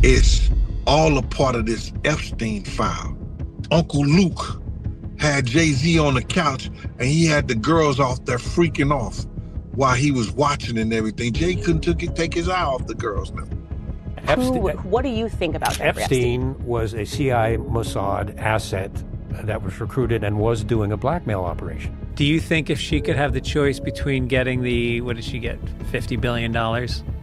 It's all a part of this Epstein file. Uncle Luke had Jay-Z on the couch and he had the girls off there freaking off while he was watching and everything. Jay couldn't take his eye off the girls now. What do you think about Jeffrey Epstein was a CIA Mossad asset that was recruited and was doing a blackmail operation. Do you think if she could have the choice between getting what did she get, $50 billion,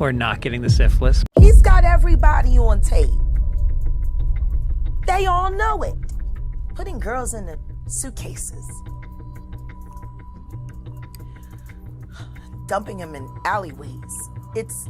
or not getting the syphilis? He's got everybody on tape. They all know it. Putting girls in the suitcases. Dumping them in alleyways. It's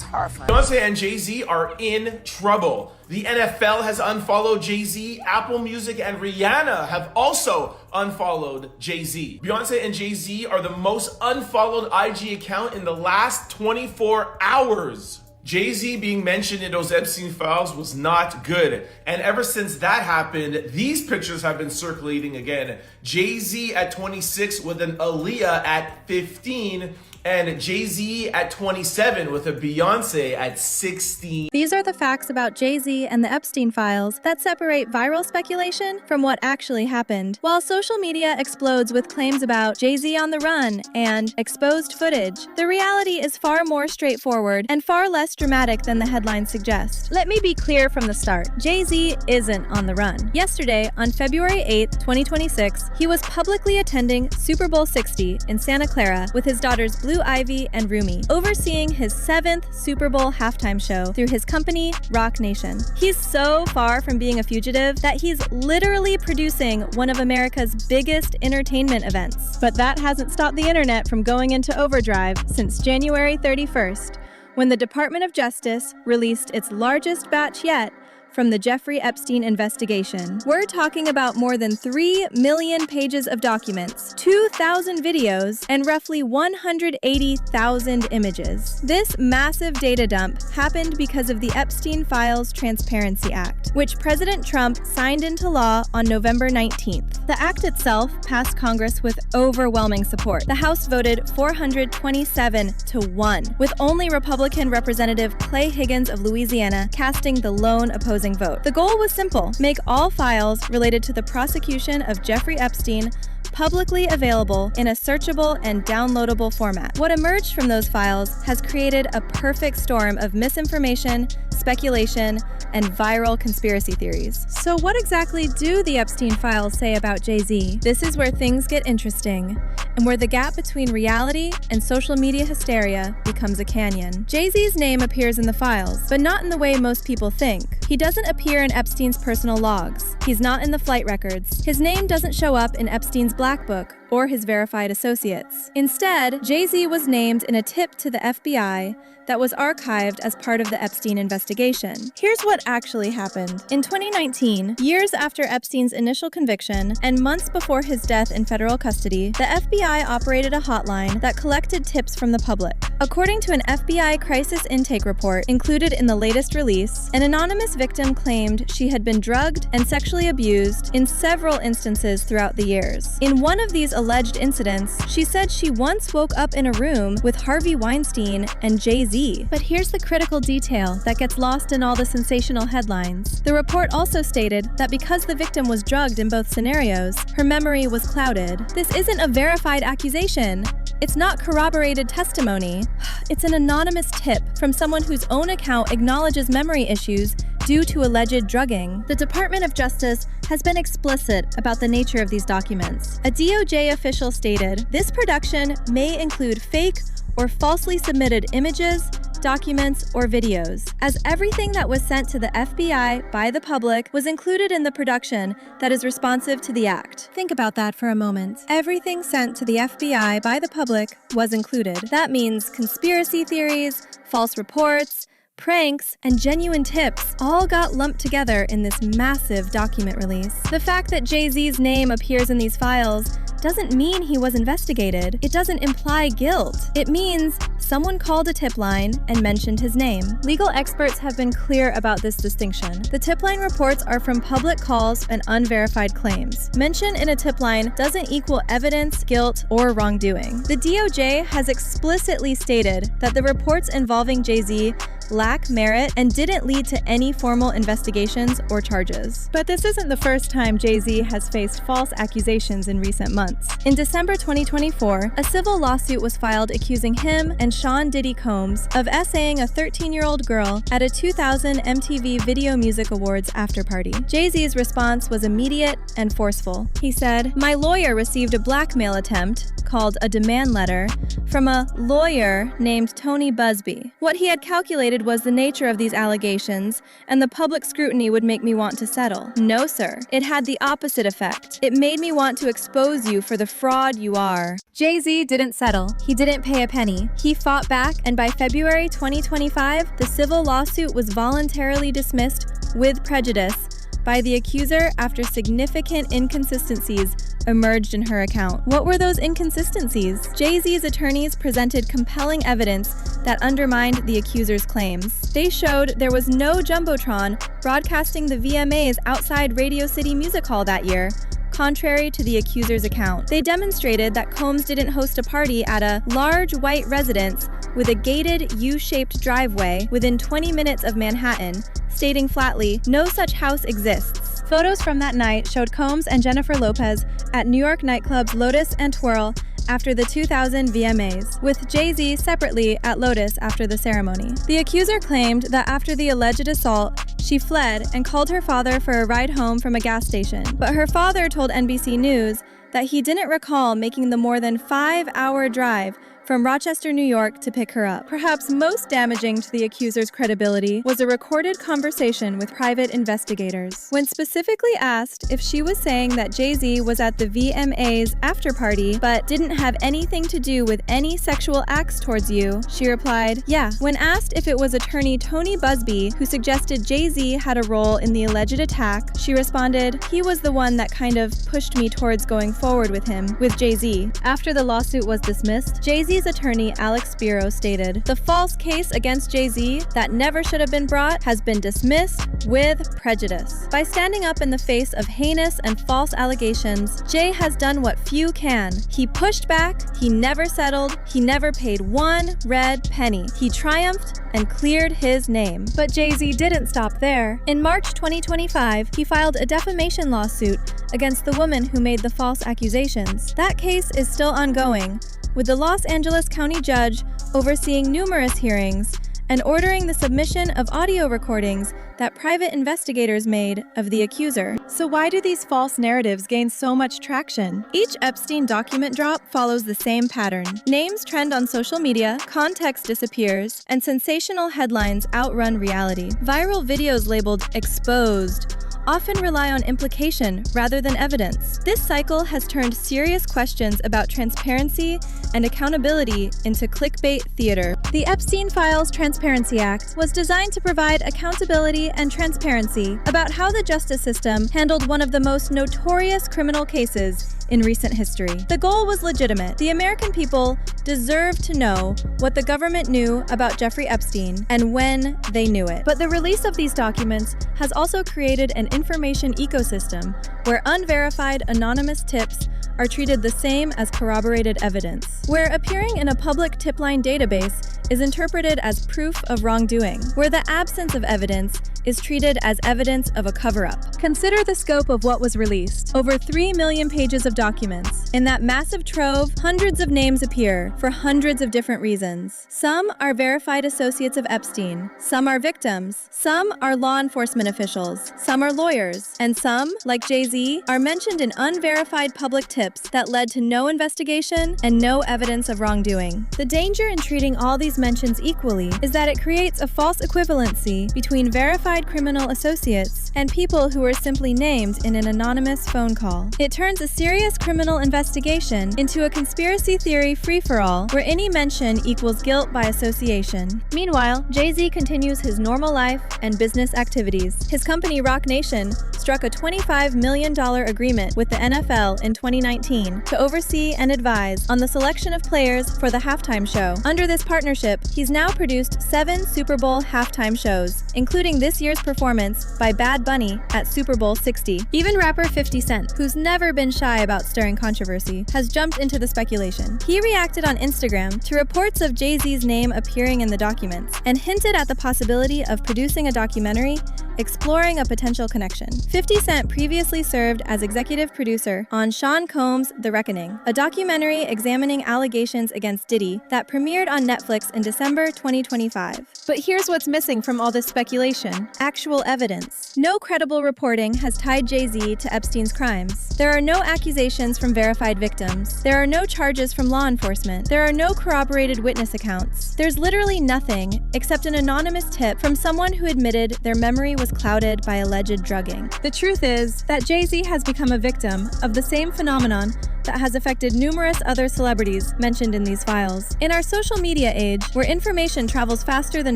horrifying. Beyonce and Jay-Z are in trouble. The NFL has unfollowed Jay-Z. Apple Music and Rihanna have also unfollowed Jay-Z. Beyonce and Jay-Z are the most unfollowed IG account in the last 24 hours. Jay-Z being mentioned in those Epstein files was not good. And ever since that happened, these pictures have been circulating again. Jay-Z at 26 with an Aaliyah at 15, and Jay-Z at 27 with a Beyonce at 16. These are the facts about Jay-Z and the Epstein Files that separate viral speculation from what actually happened. While social media explodes with claims about Jay-Z on the run and exposed footage, the reality is far more straightforward and far less dramatic than the headlines suggest. Let me be clear from the start. Jay-Z isn't on the run. Yesterday, on February 8, 2026, he was publicly attending Super Bowl 60 in Santa Clara with his daughters Blue Ivy and Rumi, overseeing his 7th Super Bowl halftime show through his company, Rock Nation. He's so far from being a fugitive that he's literally producing one of America's biggest entertainment events. But that hasn't stopped the internet from going into overdrive since January 31st, when the Department of Justice released its largest batch yet from the Jeffrey Epstein investigation. We're talking about more than 3 million pages of documents, 2,000 videos, and roughly 180,000 images. This massive data dump happened because of the Epstein Files Transparency Act, which President Trump signed into law on November 19th. The act itself passed Congress with overwhelming support. The House voted 427 to 1, with only Republican Representative Clay Higgins of Louisiana casting the lone opposing vote. The goal was simple: make all files related to the prosecution of Jeffrey Epstein publicly available in a searchable and downloadable format. What emerged from those files has created a perfect storm of misinformation, speculation, and viral conspiracy theories. So what exactly do the Epstein files say about Jay-Z? This is where things get interesting, and where the gap between reality and social media hysteria becomes a canyon. Jay-Z's name appears in the files, but not in the way most people think. He doesn't appear in Epstein's personal logs. He's not in the flight records. His name doesn't show up in Epstein's Black Book or his verified associates. Instead, Jay-Z was named in a tip to the FBI that was archived as part of the Epstein investigation. Here's what actually happened. In 2019, years after Epstein's initial conviction and months before his death in federal custody, the FBI operated a hotline that collected tips from the public. According to an FBI crisis intake report included in the latest release, an anonymous victim claimed she had been drugged and sexually abused in several instances throughout the years. In one of these alleged incidents, she said she once woke up in a room with Harvey Weinstein and Jay-Z. But here's the critical detail that gets lost in all the sensational headlines. The report also stated that because the victim was drugged in both scenarios, her memory was clouded. This isn't a verified accusation. It's not corroborated testimony. It's an anonymous tip from someone whose own account acknowledges memory issues due to alleged drugging. The Department of Justice has been explicit about the nature of these documents. A DOJ official stated, "This production may include fake or falsely submitted images, documents, or videos, as everything that was sent to the FBI by the public was included in the production that is responsive to the act." Think about that for a moment. Everything sent to the FBI by the public was included. That means conspiracy theories, false reports, pranks, and genuine tips all got lumped together in this massive document release. The fact that Jay-Z's name appears in these files doesn't mean he was investigated. It doesn't imply guilt. It means someone called a tip line and mentioned his name. Legal experts have been clear about this distinction. The tip line reports are from public calls and unverified claims. Mention in a tip line doesn't equal evidence, guilt, or wrongdoing. The DOJ has explicitly stated that the reports involving Jay-Z lack merit and didn't lead to any formal investigations or charges. But this isn't the first time Jay-Z has faced false accusations in recent months. In December 2024, a civil lawsuit was filed accusing him and Sean Diddy Combs of essaying a 13-year-old girl at a 2000 MTV Video Music Awards after-party. Jay-Z's response was immediate and forceful. He said, "My lawyer received a blackmail attempt, called a demand letter, from a lawyer named Tony Busby. What he had calculated was the nature of these allegations, and the public scrutiny would make me want to settle. No, sir. It had the opposite effect. It made me want to expose you for the fraud you are." Jay-Z didn't settle. He didn't pay a penny. He fought back, and by February 2025, the civil lawsuit was voluntarily dismissed with prejudice by the accuser after significant inconsistencies emerged in her account. What were those inconsistencies? Jay-Z's attorneys presented compelling evidence that undermined the accuser's claims. They showed there was no jumbotron broadcasting the VMAs outside Radio City Music Hall that year, contrary to the accuser's account. They demonstrated that Combs didn't host a party at a large white residence with a gated U-shaped driveway within 20 minutes of Manhattan, stating flatly, "No such house exists." Photos from that night showed Combs and Jennifer Lopez at New York nightclubs Lotus and Twirl after the 2000 VMAs, with Jay-Z separately at Lotus after the ceremony. The accuser claimed that after the alleged assault, she fled and called her father for a ride home from a gas station. But her father told NBC News that he didn't recall making the more than 5-hour drive from Rochester, New York to pick her up. Perhaps most damaging to the accuser's credibility was a recorded conversation with private investigators. When specifically asked if she was saying that Jay-Z was at the VMA's after party but didn't have anything to do with any sexual acts towards you, she replied, "Yeah." When asked if it was attorney Tony Busby who suggested Jay-Z had a role in the alleged attack, she responded, "He was the one that kind of pushed me towards going forward with him, with Jay-Z." After the lawsuit was dismissed, Jay-Z's attorney Alex Spiro stated, "The false case against Jay-Z that never should have been brought has been dismissed with prejudice." By standing up in the face of heinous and false allegations, Jay has done what few can. He pushed back, he never settled, he never paid one red penny. He triumphed and cleared his name. But Jay-Z didn't stop there. In March 2025, he filed a defamation lawsuit against the woman who made the false accusations. That case is still ongoing, with the Los Angeles County judge overseeing numerous hearings and ordering the submission of audio recordings that private investigators made of the accuser. So why do these false narratives gain so much traction? Each Epstein document drop follows the same pattern. Names trend on social media, context disappears, and sensational headlines outrun reality. Viral videos labeled "exposed" often rely on implication rather than evidence. This cycle has turned serious questions about transparency and accountability into clickbait theater. The Epstein Files Transparency Act was designed to provide accountability and transparency about how the justice system handled one of the most notorious criminal cases in recent history. The goal was legitimate. The American people deserved to know what the government knew about Jeffrey Epstein and when they knew it. But the release of these documents has also created an information ecosystem where unverified anonymous tips are treated the same as corroborated evidence, where appearing in a public tip line database is interpreted as proof of wrongdoing, where the absence of evidence is treated as evidence of a cover-up. Consider the scope of what was released. Over 3 million pages of documents. In that massive trove, hundreds of names appear for hundreds of different reasons. Some are verified associates of Epstein, some are victims, some are law enforcement officials, some are lawyers, and some, like Jay-Z, are mentioned in unverified public tips that led to no investigation and no evidence of wrongdoing. The danger in treating all these mentions equally is that it creates a false equivalency between verified criminal associates and people who are simply named in an anonymous phone call. It turns a serious criminal investigation into a conspiracy theory free-for-all where any mention equals guilt by association. Meanwhile, Jay-Z continues his normal life and business activities. His company Roc Nation struck a $25 million agreement with the NFL in 2019 to oversee and advise on the selection of players for the halftime show. Under this partnership, he's now produced 7 Super Bowl halftime shows, including this year's performance by Bad Bad Bunny at Super Bowl 60. Even rapper 50 Cent, who's never been shy about stirring controversy, has jumped into the speculation. He reacted on Instagram to reports of Jay-Z's name appearing in the documents and hinted at the possibility of producing a documentary exploring a potential connection. 50 Cent previously served as executive producer on Sean Combs' The Reckoning, a documentary examining allegations against Diddy that premiered on Netflix in December 2025. But here's what's missing from all this speculation: actual evidence. No credible reporting has tied Jay-Z to Epstein's crimes. There are no accusations from verified victims. There are no charges from law enforcement. There are no corroborated witness accounts. There's literally nothing except an anonymous tip from someone who admitted their memory was clouded by alleged drugging. The truth is that Jay-Z has become a victim of the same phenomenon that has affected numerous other celebrities mentioned in these files. In our social media age, where information travels faster than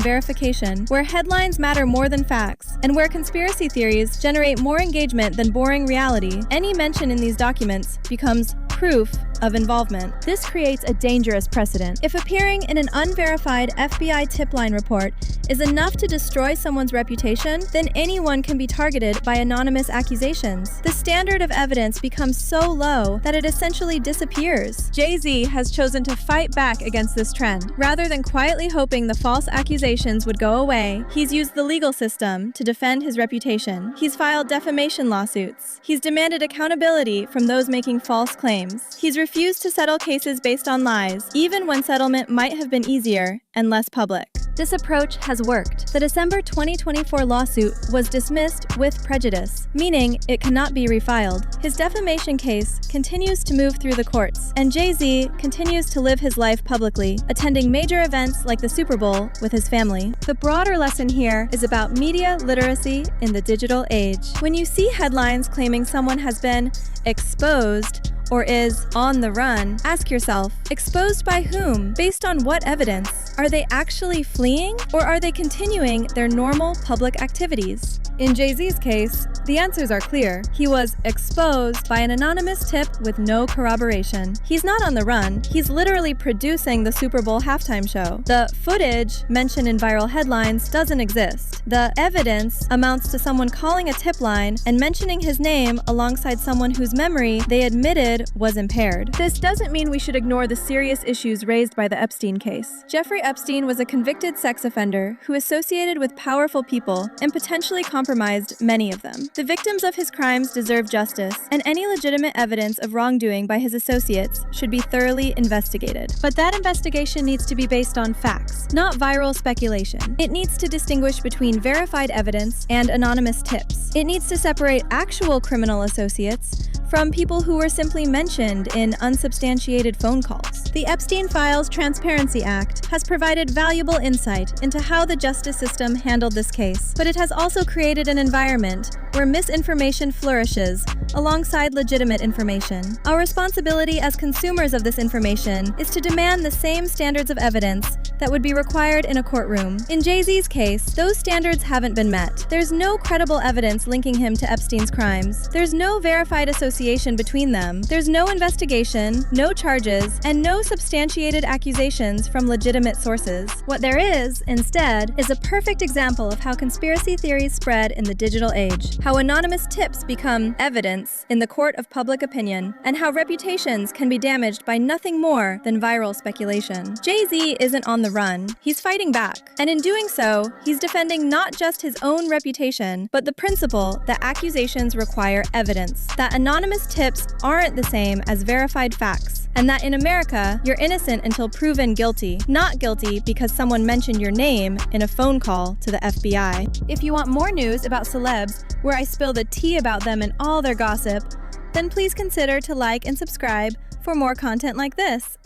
verification, where headlines matter more than facts, and where conspiracy theories generate more engagement than boring reality, any mention in these documents becomes proof of involvement. This creates a dangerous precedent. If appearing in an unverified FBI tip line report is enough to destroy someone's reputation, then anyone can be targeted by anonymous accusations. The standard of evidence becomes so low that it essentially disappears. Jay-Z has chosen to fight back against this trend. Rather than quietly hoping the false accusations would go away, he's used the legal system to defend his reputation. He's filed defamation lawsuits. He's demanded accountability from those making false claims. He's refused to settle cases based on lies, even when settlement might have been easier and less public. This approach has worked. The December 2024 lawsuit was dismissed with prejudice, meaning it cannot be refiled. His defamation case continues to move through the courts, and Jay-Z continues to live his life publicly, attending major events like the Super Bowl with his family. The broader lesson here is about media literacy in the digital age. When you see headlines claiming someone has been exposed or is on the run, ask yourself, exposed by whom? Based on what evidence? Are they actually fleeing, or are they continuing their normal public activities? In Jay-Z's case, the answers are clear. He was exposed by an anonymous tip with no corroboration. He's not on the run. He's literally producing the Super Bowl halftime show. The footage mentioned in viral headlines doesn't exist. The evidence amounts to someone calling a tip line and mentioning his name alongside someone whose memory they admitted was impaired. This doesn't mean we should ignore the serious issues raised by the Epstein case. Jeffrey Epstein was a convicted sex offender who associated with powerful people and potentially compromised many of them. The victims of his crimes deserve justice, and any legitimate evidence of wrongdoing by his associates should be thoroughly investigated. But that investigation needs to be based on facts, not viral speculation. It needs to distinguish between verified evidence and anonymous tips. It needs to separate actual criminal associates from people who were simply mentioned in unsubstantiated phone calls. The Epstein Files Transparency Act has provided valuable insight into how the justice system handled this case, but it has also created an environment where misinformation flourishes alongside legitimate information. Our responsibility as consumers of this information is to demand the same standards of evidence that would be required in a courtroom. In Jay-Z's case, those standards haven't been met. There's no credible evidence linking him to Epstein's crimes. There's no verified association between them. There's no investigation, no charges, and no substantiated accusations from legitimate sources. What there is, instead, is a perfect example of how conspiracy theories spread in the digital age, how anonymous tips become evidence in the court of public opinion, and how reputations can be damaged by nothing more than viral speculation. Jay-Z isn't on the run. He's fighting back. And in doing so, he's defending not just his own reputation, but the principle that accusations require evidence, that anonymous tips aren't the same as verified facts, and that in America, you're innocent until proven guilty, not guilty because someone mentioned your name in a phone call to the FBI. If you want more news about celebs, where I spill the tea about them and all their gossip, then please consider to like and subscribe for more content like this.